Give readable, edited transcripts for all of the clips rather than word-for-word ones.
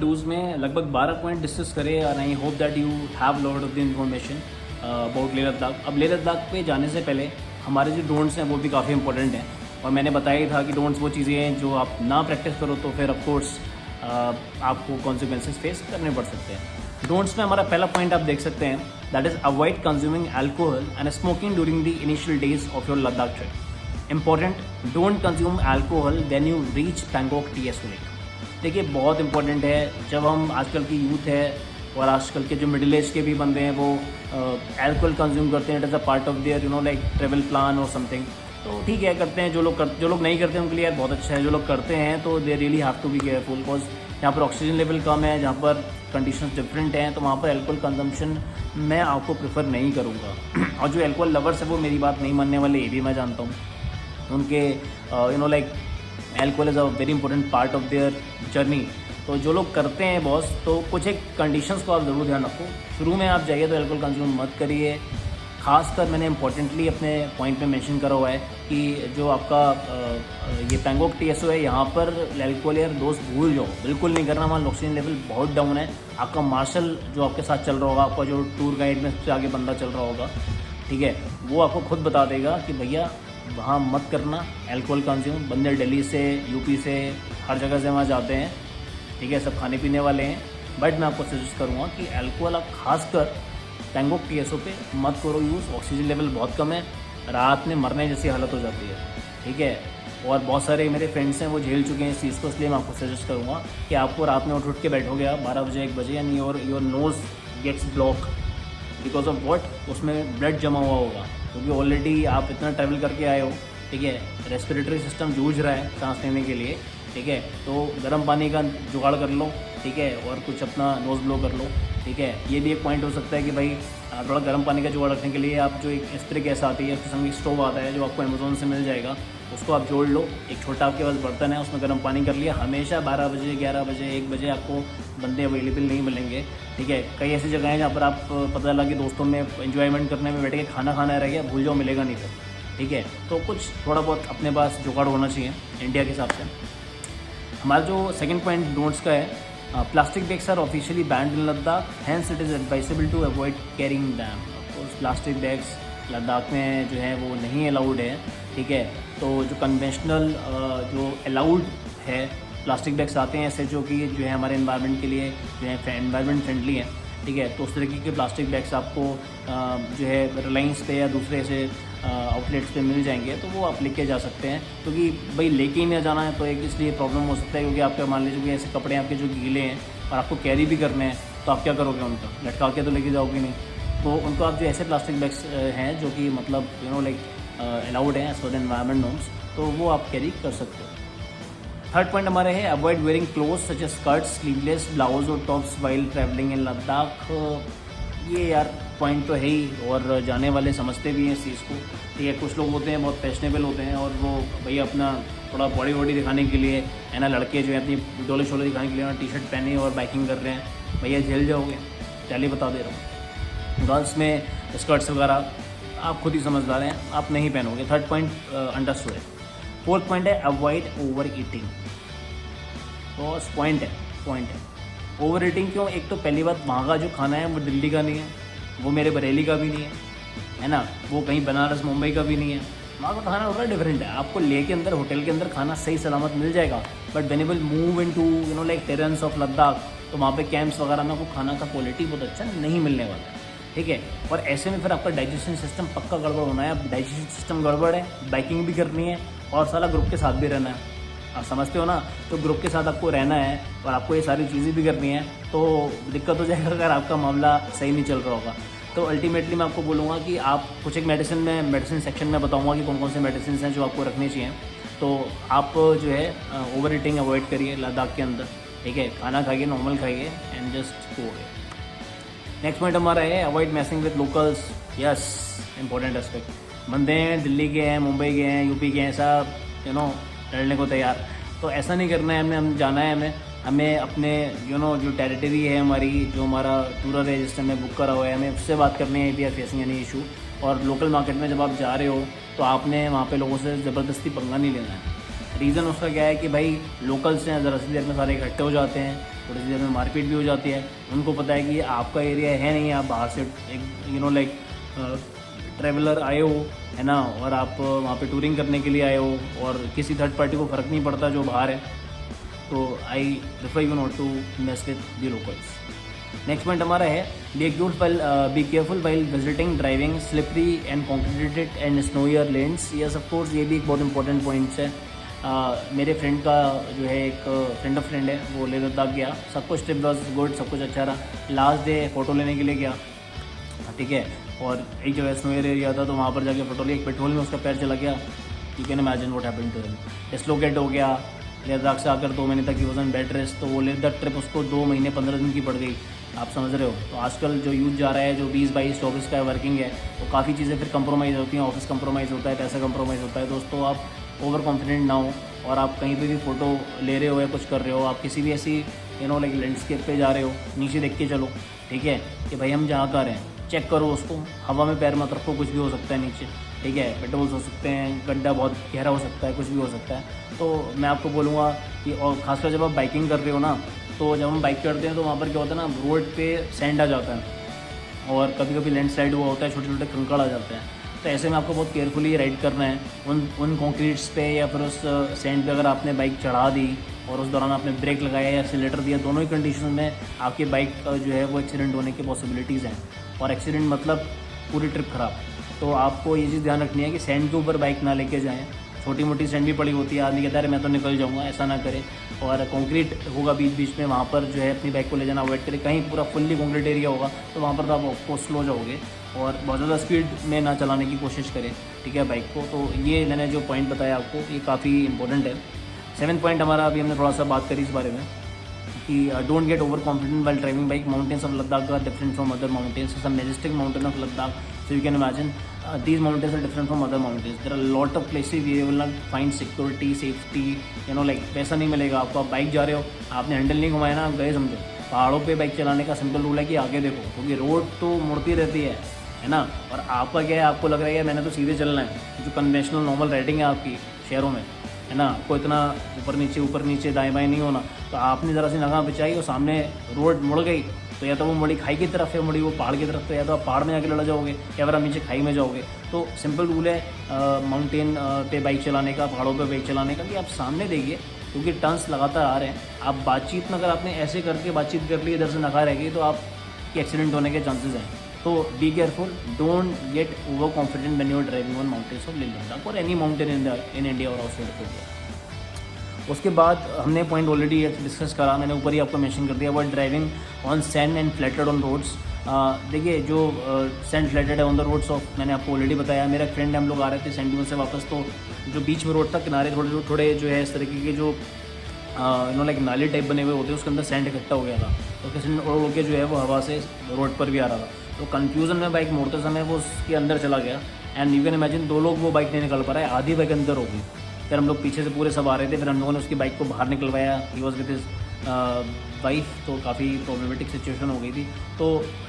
Dos में लगभग 12 point discuss करे और I hope that you have lot of the information about Leh Ladakh. अब लेह लद्दाख पे जाने से पहले हमारे जो डोंट्स हैं वो भी काफ़ी इंपॉर्टेंट हैं, और मैंने बताया ही था कि डोंट्स वो चीज़ें हैं जो आप ना प्रैक्टिस करो तो फिर ऑफकोर्स आपको कॉन्सिक्वेंसेस फेस करने पड़ सकते हैं। डोंट्स में हमारा पहला पॉइंट आप देख सकते हैं, that is avoid consuming alcohol and smoking during the initial days of your Ladakh trip. Important, don't consume alcohol when you reach Pangong TSO lake. देखिए बहुत इंपॉर्टेंट है, जब हम आजकल की यूथ है और आजकल के जो मिडिल एज के भी बंदे हैं वो अल्कोहल कंज्यूम करते हैं, it is a part of their like travel plan और समथिंग, तो ठीक है करते हैं। जो लोग नहीं करते हैं उनके लिए यार बहुत अच्छा है, जो लोग करते हैं तो they really have to be careful, because यहाँ पर ऑक्सीजन लेवल कम है, जहाँ पर कंडीशंस डिफरेंट हैं, तो वहाँ पर अल्कोहल कंजम्पशन मैं आपको प्रेफर नहीं करूँगा। और जो अल्कोहल लवर्स है वो मेरी बात नहीं मानने वाले, ये भी मैं जानता हूँ। उनके like alcohol is a very important part of their journey, तो जो लोग करते हैं बॉस, तो कुछ एक कंडीशंस को आप ज़रूर ध्यान रखो। शुरू में आप जाइए तो अल्कोहल कंज्यूम मत करिए। खासकर मैंने इंपॉर्टेंटली अपने पॉइंट में मेंशन करा हुआ है कि जो आपका ये पैंगोंग TSO है, यहाँ पर अल्कोहल यार दोस्त भूल जाओ, बिल्कुल नहीं करना। वहाँ ऑक्सीजन लेवल बहुत डाउन है। आपका मार्शल जो आपके साथ चल रहा होगा, आपका जो टूर गाइड में सबसे आगे बंदा चल रहा होगा, ठीक है, वो आपको खुद बता देगा कि भैया वहाँ मत करना अल्कोहल कंज्यूम। बंदे दिल्ली से, यूपी से, हर जगह से वहाँ जाते हैं, ठीक है, सब खाने पीने वाले हैं। बट मैं आपको सजेस्ट करूँगा कि अल्कोहल आप खासकर पैंगोंग TSO पे मत करो यूज़। ऑक्सीजन लेवल बहुत कम है, रात में मरने जैसी हालत हो जाती है, ठीक है। और बहुत सारे मेरे फ्रेंड्स हैं वो झेल चुके हैं इस चीज़ को, इसलिए मैं आपको सजेस्ट करूँगा कि आपको रात में उठ के बैठोगे आप 12 बजे 1 बजे, यानी your nose gets block because of what, उसमें ब्लड जमा हुआ होगा, क्योंकि ऑलरेडी आप इतना ट्रैवल करके आए हो, ठीक है। रेस्पिरेटरी सिस्टम जूझ रहा है सांस लेने के लिए, ठीक है। तो गर्म पानी का जुगाड़ कर लो, ठीक है, और कुछ अपना नोज़ ब्लो कर लो, ठीक है। ये भी एक पॉइंट हो सकता है कि भाई थोड़ा गर्म पानी का जुगाड़ रखने के लिए आप जो एक स्प्रे गैस आती है, उसके संग एक स्टोव आता है जो आपको अमेज़ोन से मिल जाएगा, उसको आप जोड़ लो। एक छोटा आपके पास बर्तन है, उसमें गर्म पानी कर लिया। हमेशा 12 बजे 11 बजे 1 बजे आपको बंदे अवेलेबल नहीं मिलेंगे, ठीक है। कई ऐसी जगह हैं जहाँ पर आप पता लगा कि दोस्तों में एंजॉयमेंट करने में बैठ के खाना खाना रह गया, भूल जाओ, मिलेगा नहीं फिर, ठीक है। तो कुछ थोड़ा बहुत अपने पास जुगाड़ होना चाहिए इंडिया के हिसाब से। हमारा जो सेकंड पॉइंट डोंट्स का है, plastic bags are officially banned in Ladakh, hence it is advisable to avoid carrying them. Of course plastic bags Ladakh में जो है वो नहीं अलाउड है, ठीक है। तो जो कन्वेंशनल जो अलाउड है प्लास्टिक बैग्स आते हैं ऐसे जो कि जो है हमारे एनवायरनमेंट के लिए जो है एनवायरनमेंट फ्रेंडली है, ठीक है। तो उस तरीके के प्लास्टिक बैग्स आपको जो है रिलायंस पे या दूसरे ऐसे आउटलेट्स पे मिल जाएंगे, तो वो आप लेके जा सकते हैं। क्योंकि भाई लेके ही नहीं जाना है तो एक इसलिए प्रॉब्लम हो सकता है, क्योंकि आपके मान लीजिए कि ऐसे कपड़े आपके जो गीले हैं और आपको कैरी भी करने हैं, तो आप क्या करोगे, उनका लटका के तो लेके जाओगे नहीं। तो उनको आप जो ऐसे प्लास्टिक बैग्स हैं जो कि मतलब लाइक अलाउड हैं as per the environment norms, तो वो आप कैरी कर सकते हो। थर्ड पॉइंट हमारे है avoid wearing clothes such as skirts, sleeveless blouse और tops while travelling in Ladakh. ये यार पॉइंट तो है ही, और जाने वाले समझते भी हैं इस चीज़ को, ठीक है। कुछ लोग होते हैं बहुत फैशनेबल होते हैं और वो भैया अपना थोड़ा बॉडी वॉडी दिखाने के लिए है ना, लड़के जो है अपनी डोले शोले दिखाने के लिए ना टी-शर्ट पहने और बाइकिंग कर रहे हैं, भैया झेल जाओगे, पहले बता दे रहा हूँ। गर्ल्स में स्कर्ट्स वगैरह आप खुद ही समझदार हैं, आप नहीं पहनोगे। थर्ड पॉइंट अंडरस्टूड है। फोर्थ पॉइंट है अवॉइड ओवर ईटिंग। तो पॉइंट है ओवर ईटिंग क्यों? एक तो पहली बात, वहाँ का जो खाना है वो दिल्ली का नहीं है, वो मेरे बरेली का भी नहीं है ना, वो कहीं बनारस मुंबई का भी नहीं है। वहाँ का खाना थोड़ा डिफरेंट है। आपको ले के अंदर होटल के अंदर खाना सही सलामत मिल जाएगा, but when you will move into like terrains of Ladakh, तो वहाँ पे कैंप्स वगैरह में आपको खाना का क्वालिटी बहुत अच्छा नहीं मिलने वाला है, ठीक है। और ऐसे में फिर आपका डाइजेशन सिस्टम पक्का गड़बड़ होना है। अब डाइजेशन सिस्टम गड़बड़ है, बाइकिंग भी करनी है और साला ग्रुप के साथ भी रहना है, आप समझते हो ना। तो ग्रुप के साथ आपको रहना है और आपको ये सारी चीज़ें भी करनी है, तो दिक्कत हो जाएगा अगर आपका मामला सही नहीं चल रहा होगा। तो अल्टीमेटली मैं आपको बोलूँगा कि आप कुछ एक मेडिसिन सेक्शन में बताऊँगा कि कौन कौन से मेडिसिन हैं जो आपको रखनी चाहिए। तो आप जो है ओवर ईटिंग अवॉइड करिए लद्दाख के अंदर, ठीक है। खाना खाइए, नॉर्मल खाइए and just go away. Next point हमारा है avoid मैसिंग with locals. Yes, important aspect. बंदे हैं दिल्ली के हैं, मुंबई के हैं, यूपी के हैं, सब लड़ने को तैयार। तो ऐसा नहीं करना है, हम जाना है हमें अपने जो टेरिटरी है हमारी, जो हमारा टूर रजिस्टर में बुक करा हुआ है, हमें उससे बात करनी है, we are facing any issue. और लोकल मार्केट में जब आप जा रहे हो तो आपने वहाँ पे लोगों से ज़बरदस्ती पंगा नहीं लेना है। रीज़न उसका क्या है कि भाई लोकल्स हैं, ज़रा सी देर में सारे इकट्ठे हो जाते हैं, थोड़ी सी देर में मारपीट भी हो जाती है। उनको पता है कि ये आपका एरिया है नहीं, आप बाहर से एक लाइक ट्रैवलर आए हो, है ना, और आप वहाँ पे टूरिंग करने के लिए आए हो, और किसी थर्ड पार्टी को फ़र्क नहीं पड़ता जो बाहर है। तो I prefer you not to mess with the locals. Next point हमारा है be careful while visiting driving slippery and concreted and snowier lanes. Yes of course, ये भी एक बहुत इंपॉर्टेंट पॉइंट्स है। मेरे फ्रेंड का जो है एक फ्रेंड ऑफ फ्रेंड है, वो लेह लद्दाख गया, सब कुछ ट्रिप वॉज गुड, सब कुछ अच्छा रहा। लास्ट डे फ़ोटो लेने के लिए गया, ठीक है, और एक जगह स्नोयर एरिया था तो वहाँ पर जाके फ़ोटो ली, एक पेट्रोल में उसका पैर चला गया। You can imagine what happened to him. Dislocate हो गया, लेह लद्दाख से आकर 2 महीने तक ही वजन बेड रेस्ट, तो वो लेह लद्दाख ट्रिप उसको 2 महीने 15 दिन की पड़ गई। आप समझ रहे हो। तो आजकल जो यूथ जा रहा है, जो 20-22-24 का वर्किंग है, तो काफ़ी चीज़ें फिर कंप्रोमाइज़ होती हैं, ऑफिस कंप्रोमाइज़ होता है, पैसा कंप्रोमाइज़ होता है। दोस्तों आप ओवर कॉन्फिडेंट ना हो, और आप कहीं पे भी फ़ोटो ले रहे हो या कुछ कर रहे हो, आप किसी भी ऐसी लाइक लैंडस्केप पे जा रहे हो, नीचे देख के चलो, ठीक है, कि भाई हम जहाँ का रहे हैं, चेक करो उसको, हवा में पैर मत रखो, कुछ भी हो सकता है नीचे, ठीक है, पेट्रोल्स हो सकते हैं, गड्ढा बहुत गहरा हो सकता है, कुछ भी हो सकता है। तो मैं आपको बोलूँगा कि, और खासकर जब आप बाइकिंग कर रहे हो ना, तो जब हम बाइक करते हैं तो वहाँ पर क्या होता है ना, रोड पे सैंड आ जाता है, और कभी कभी लैंडस्लाइड हुआ होता है, छोटे छोटे कंकड़ आ जाते हैं। तो ऐसे में आपको बहुत केयरफुली राइड करना है उन कॉन्क्रीट्स पे, या फिर उस सैंड पे अगर आपने बाइक चढ़ा दी और उस दौरान आपने ब्रेक लगाया या एक्सीलेटर दिया, दोनों ही कंडीशन में आपकी बाइक जो है वो एक्सीडेंट होने की पॉसिबिलिटीज़ हैं। और एक्सीडेंट मतलब पूरी ट्रिप ख़राब। तो आपको ये चीज़ ध्यान रखनी है कि सैंड के ऊपर बाइक ना लेके जाएँ। छोटी मोटी सैंड भी पड़ी होती है, आदमी कहता है मैं तो निकल जाऊँगा, ऐसा ना करें। और कंक्रीट होगा बीच बीच में, वहाँ पर जो है अपनी बाइक को ले जाना अवॉइड करें। कहीं पूरा फुल्ली कंक्रीट एरिया होगा तो वहाँ पर तो आप ऑफकोर्स स्लो जाओगे, और बहुत ज़्यादा स्पीड में ना चलाने की कोशिश करें, ठीक है, बाइक को। तो ये मैंने जो पॉइंट बताया आपको, ये काफ़ी इंपॉर्टेंट है। 7th पॉइंट हमारा, अभी हमने थोड़ा सा बात करी इस बारे में कि don't get over confident while driving bike. Mountains of Ladakh are different from other mountains. It's a majestic mountain of Ladakh, so you can imagine these mountains are different from other mountains. There are a lot of places where you will not find security, safety, like वैसा नहीं मिलेगा आपको। आप bike जा रहे हो, आपने handle नहीं घुमाया ना, आप गए समझो। पहाड़ों पे बाइक चलाने का सिंपल रूल है कि आगे देखो, क्योंकि रोड तो मुड़ती रहती है ना। और आपका क्या है, आपको लग रहा है मैंने तो सीधे चलना है, जो कन्वेंशनल नॉर्मल राइडिंग है आपकी शहरों में, है ना, आपको इतना ऊपर नीचे दाएँ बाएँ नहीं होना। तो आपने ज़रा सी नगाह बचाई और सामने रोड मुड़ गई, तो या तो वो मुड़ी खाई की तरफ है, मुड़ी वो पहाड़ की तरफ, तो या तो आप पहाड़ में जाके लड़ जाओगे, या फिर आप नीचे खाई में जाओगे। तो सिंपल रूल है माउंटेन पे बाइक चलाने का, पहाड़ों पे बाइक चलाने का, कि आप सामने देखिए, क्योंकि टर्न्स लगातार आ रहे हैं। आप बातचीत में, अगर आपने ऐसे करके बातचीत कर ली, इधर से नखा रहेगी, तो आपकी एक्सीडेंट होने के चांसेस हैं। तो be careful, don't get over confident when you are driving on mountains of Leh Ladakh और एनी माउंटेन इन इंडिया और आउटसाइड ऑफ इंडिया। उसके बाद हमने पॉइंट ऑलरेडी डिस्कस करा, मैंने ऊपर ही आपको मेंशन कर दिया, वो driving on sand and flatted on roads. देखिए, जो सैंड फ्लैटेड है ऑन द रोड्स ऑफ, मैंने आपको ऑलरेडी बताया। मेरा फ्रेंड हम लोग आ रहे थे सैंड से वापस, तो जो बीच में रोड था, किनारे थोड़े जो है इस तरीके के जो लाइक नाले टाइप बने हुए होते हैं, उसके अंदर सैंड इकट्ठा हो गया था, तो किसी ने उड़ के जो है वो हवा से रोड पर भी आ रहा था। तो कन्फ्यूज़न में बाइक मोड़ते समय वो उसके अंदर चला गया, एंड यू कैन इमेजिन 2 लोग वो बाइक नहीं निकल पा रहा है, आधी बाइक अंदर हो गई। फिर हम लोग पीछे से पूरे सब आ रहे थे, फिर हम लोगों ने उसकी बाइक को बाहर निकलवाया। He was with his wife, तो काफ़ी प्रॉब्लमेटिक सिचुएशन हो गई थी। तो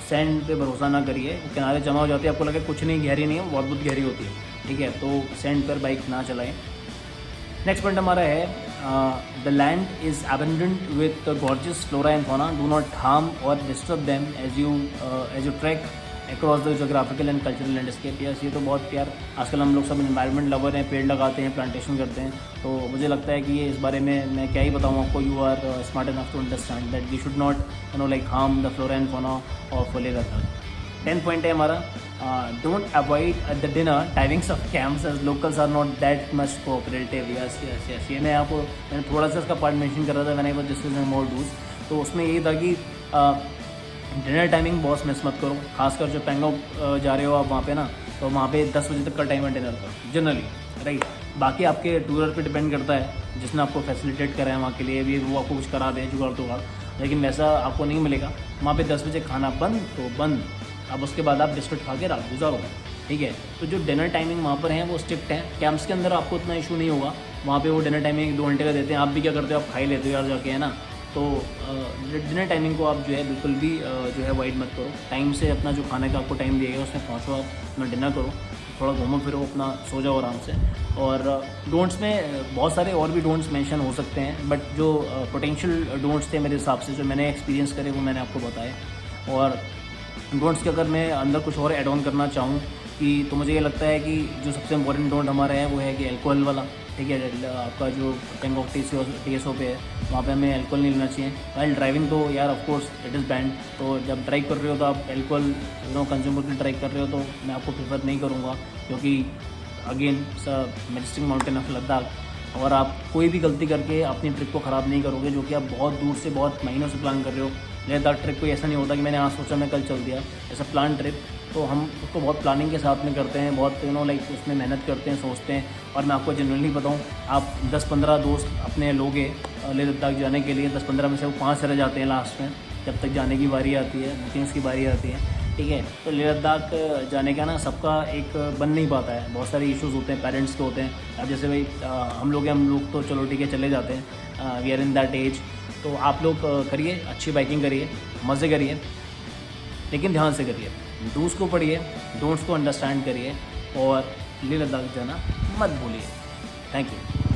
सैंड पे भरोसा ना करिए, किनारे जमा हो जाती है, आपको लगे कुछ नहीं, गहरी नहीं है, बहुत बहुत गहरी होती है, ठीक है। तो सैंड पर बाइक ना चलाएं। नेक्स्ट पॉइंट हमारा है the land is abundant with gorgeous flora and fauna, do not harm और disturb them as you trek across the geographical and cultural landscape. Yes, ये तो बहुत प्यार, आजकल हम लोग सब एनवायरनमेंट लवर हैं, पेड़ लगाते हैं, प्लांटेशन करते हैं। तो मुझे लगता है कि ये इस बारे में मैं क्या ही बताऊँ आपको, you are smart enough to understand that we should not like harm the flora and fauna of Leh Ladakh. 10th point है हमारा, don't avoid at the dinner timings of camps as locals are not that much cooperative. Yes yes yes, ये मैंने थोड़ा सा इसका part mention कर रहा था, मैंने वो डिस्कसिंग मोर डूज। तो उसमें यही था कि डिनर टाइमिंग बॉस मिस मत करो, खासकर जो पेंगोंग जा रहे हो आप वहाँ पे ना, तो वहाँ पे 10 बजे तक का टाइम है डिनर का जनरली, राइट। बाकी आपके टूरर पे डिपेंड करता है, जिसने आपको फैसिलिटेट करा है वहाँ के लिए भी, वो आपको कुछ करा दे जुगाड़ तुगाड़, लेकिन वैसा आपको नहीं मिलेगा। वहाँ पे 10 बजे खाना बंद तो बंद, अब उसके बाद आप बिस्किट खा के रात गुजारो, ठीक है। तो जो डिनर टाइमिंग वहाँ पर है वो स्ट्रिक्ट है। कैंप्स के अंदर आपको उतना इशू नहीं होगा, वहाँ पे वो डिनर टाइमिंग 2 घंटे का देते हैं। आप भी क्या करते हो, आप खा ही लेते हो यार जाके, है ना। तो डिनर टाइमिंग को आप जो है बिल्कुल भी जो है अवॉइड मत करो। टाइम से अपना जो खाने का आपको टाइम दिया गया उसमें पहुँचो, आप अपना डिनर करो, थोड़ा घूमो फिरो, अपना सो जाओ आराम से। और डोंट्स में बहुत सारे और भी डोंट्स मेंशन हो सकते हैं, बट जो पोटेंशियल डोंट्स थे मेरे हिसाब से, जो मैंने एक्सपीरियंस करे वो मैंने आपको बताए। और डोंट्स के अगर मैं अंदर कुछ और ऐड ऑन करना चाहूँ कि तो मुझे ये लगता है कि जो सबसे इम्पोर्टेंट डोंट हमारा है वो है कि अल्कोहल वाला, ठीक है। आपका जो बैंकॉक TSO पे है वहाँ पे हमें अल्कोहल नहीं लेना चाहिए। वाइल ड्राइविंग तो यार of course it is band, तो जब ड्राइव कर रहे हो तो आप अल्कोहल कंज्यूम करके ड्राइव कर रहे हो तो मैं आपको प्रेफर नहीं करूँगा, क्योंकि again majestic mountain of Ladakh, और आप कोई भी गलती करके अपनी ट्रिप को ख़राब नहीं करोगे, जो कि आप बहुत दूर से बहुत महीनों से प्लान कर रहे हो। लद्दाख ट्रिप कोई ऐसा नहीं होता कि मैंने आज सोचा मैं कल चल दिया, ऐसा प्लान ट्रिप तो हम उसको बहुत प्लानिंग के साथ में करते हैं, बहुत लाइक उसमें मेहनत करते हैं, सोचते हैं। और मैं आपको जनरली बताऊं, आप 10-15 दोस्त अपने लोगे लेह लद्दाख जाने के लिए, 10-15 में से वो 5 रह जाते हैं लास्ट में, जब तक जाने की बारी आती है, बुकिंग्स की बारी आती है, ठीक है। तो लेह लद्दाख जाने का ना सबका एक बन नहीं पाता है, बहुत सारे इश्यूज़ होते हैं, पेरेंट्स के होते हैं। अब जैसे भाई हम लोग तो चलो ठीक है चले जाते हैं, we are in that age, तो आप लोग करिए, अच्छी बाइकिंग करिए, मज़े करिए, लेकिन ध्यान से करिए, डूज़ को पढ़िए, डोंट्स को अंडरस्टैंड करिए, और लेह लद्दाख जाना मत भूलिए। Thank you.